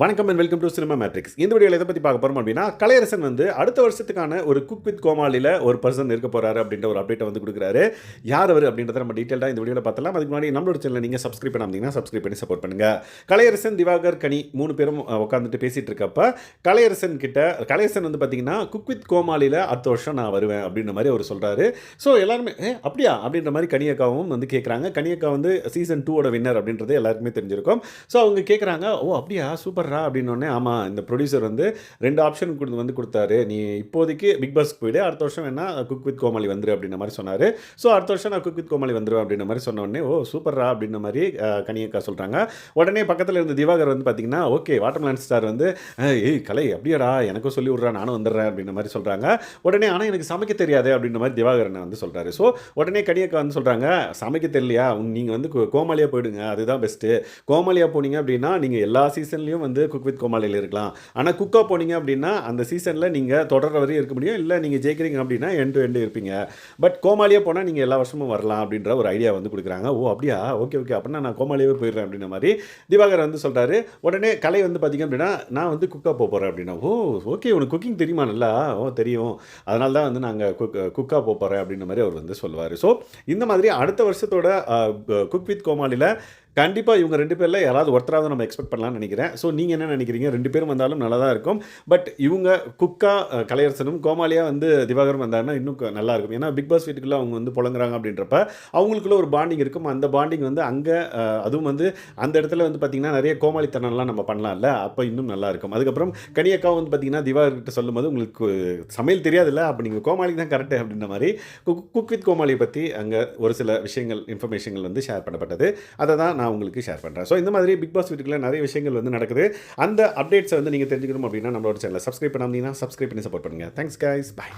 வணக்கம் and welcome to cinema matrix. இந்த வீடியோவில் எதை பற்றி பார்க்க போகிறோம் அப்படின்னா, கலையரசன் வந்து அடுத்த வருஷத்துக்கான ஒரு குக் வித் கோமாளியில் ஒரு பர்சன் இருக்க போகிறாரு அப்படின்ற ஒரு அப்டேட்டை வந்து கொடுக்குறாரு. யார் அவர் அப்படின்றத நம்ம டீட்டெயிலாக இந்த வீடியோவில் பார்த்தலாம். அதுக்கு முன்னாடி நம்மளோட சேனலை நீங்கள் சப்ஸ்கிரைப் பண்ணாமீங்கன்னா சப்ஸ்கிரைப் பண்ணி சப்போர்ட் பண்ணுங்கள். கலையரசன், திவாகர், கனி 3 பேரும் உட்காந்துட்டு பேசிகிட்டு இருக்கப்ப கலையரசன் வந்து பார்த்தீங்கன்னா குக் வித் கோமாளியில் அடுத்த வருஷம் நான் வருவேன் அப்படின்ற மாதிரி அவர் சொல்கிறாரு. ஸோ எல்லாருமே அப்படியா அப்படின்ற மாதிரி கனியக்காவும் வந்து கேட்குறாங்க. கனியக்கா வந்து சீசன் 2 வின்னர் அப்படின்றது எல்லாருக்குமே தெரிஞ்சிருக்கும். ஸோ அவங்க கேட்குறாங்க, ஓ அப்படியா சூப்பர் அப்படின்னோடனே, ஆமாம் இந்த ப்ரொடியூசர் வந்து 2 ஆப்ஷன் வந்து கொடுத்தாரு. நீ இப்போதைக்கு பிக் பாஸ்க்கு போயிடு, அடுத்த வருஷம் வேணா குக் வித் கோமாளி வந்துரு அப்படின்ற மாதிரி சொன்னார். ஸோ அடுத்த வருஷம் நான் குக் வித் கோமாளி வந்துடுவேன் அப்படின்ற மாதிரி சொன்ன உடனே, ஓ சூப்பர்ரா அப்படின்ற மாதிரி கனியக்கா சொல்கிறாங்க. உடனே பக்கத்தில் இருந்த திவாகர் வந்து பார்த்தீங்கன்னா, ஓகே வாட்டர்மெலன் ஸ்டார் வந்து ஏய் கலை அப்படியாடா எனக்கும் சொல்லி விட்றா நானும் வந்துடுறேன் அப்படின்ற மாதிரி சொல்கிறாங்க. உடனே ஆனால் எனக்கு சமைக்க தெரியாது அப்படின்ற மாதிரி திவாகரனை வந்து சொல்கிறாரு. ஸோ உடனே கனியக்கா வந்து சொல்கிறாங்க, சமைக்க தெரியலையா நீங்கள் வந்து கோமாளியாக போயிடுங்க, அதுதான் பெஸ்ட்டு. கோமாளியாக போனீங்க அப்படின்னா நீங்கள் எல்லா சீசன்லேயும் வந்து குக் வித் கோமாளியில் இருக்கலாம். ஆனால் குக்காக போனீங்க அப்படின்னா அந்த சீசனில் நீங்கள் தொடர்ற வரையும் இருக்க முடியும், இல்லை நீங்கள் ஜெயிக்கிறீங்க அப்படின்னா எண்ட் டு எண்டு இருப்பீங்க. பட் கோமாளியாக போனால் நீங்கள் எல்லா வருஷமும் வரலாம் அப்படின்ற ஒரு ஐடியா வந்து கொடுக்குறாங்க. ஓ அப்படியா, ஓகே ஓகே அப்படின்னா நான் கோமாளியாகவே போயிடுறேன் அப்படின்ற மாதிரி திவாகர் வந்து சொல்கிறாரு. உடனே கலை வந்து பார்த்திங்க அப்படின்னா, நான் வந்து குக்காக போகிறேன் அப்படின்னா, ஓ ஓகே உனக்கு குக்கிங் தெரியுமா நல்லா, ஓ தெரியும், அதனால தான் வந்து நாங்கள் குக்காக போகிறேன் அப்படின்ற மாதிரி அவர் வந்து சொல்லுவார். ஸோ இந்த மாதிரி அடுத்த வருஷத்தோட குக் வித் கோமாளியில் கண்டிப்பாக இவங்க 2 பேரில் யாராவது ஒருத்தராவது நம்ம எக்ஸ்பெக்ட் பண்ணலாம்னு நினைக்கிறேன். ஸோ நீங்கள் என்ன நினைக்கிறீங்க? 2 பேரும் வந்தாலும் நல்லா தான் இருக்கும். பட் இவங்க கலையரசனும் கோமாளியாக வந்து திவாகரும் வந்தாங்கன்னா இன்னும் நல்லா இருக்கும். ஏன்னா பிக் பாஸ் வீட்டுக்குள்ளே அவங்க வந்து புழங்குறாங்க அப்படின்றப்ப அவங்களுக்குள்ள ஒரு பாண்டிங் இருக்கும். அந்த பாண்டிங் வந்து அங்கே அதுவும் வந்து அந்த இடத்துல வந்து பார்த்திங்கன்னா நிறைய கோமாளித்தனம்லாம் நம்ம பண்ணலாம்ல, அப்போ இன்னும் நல்லா இருக்கும். அதுக்கப்புறம் கனியக்கா வந்து பார்த்திங்கன்னா திவாகர்கிட்ட சொல்லும்போது, உங்களுக்கு சமையல் தெரியாதுல்ல, அப்போ நீங்கள் கோமாளி தான் கரெக்டு அப்படின்ற மாதிரி குக் வித் கோமாளியை பற்றி அங்கே ஒரு சில விஷயங்கள் இன்ஃபர்மேஷன்கள் வந்து ஷேர் பண்ணப்பட்டது. அதை தான் நான் உங்களுக்கு ஷேர் பண்ணுறேன். ஸோ இந்த மாதிரி பிக் பாஸ் வீட்டுக்குள்ள நிறைய விஷயங்கள் வந்து நடக்குது. அந்த அப்டேட்ஸை வந்து நீங்கள் தெரிஞ்சுக்கணும் அப்படின்னா நம்மளோட சேனலை சப்ஸ்கிரைப் பண்ணாமீங்கன்னா சப்ஸ்கிரைப் பண்ணி சப்போர்ட் பண்ணுங்கள். Thanks guys, by.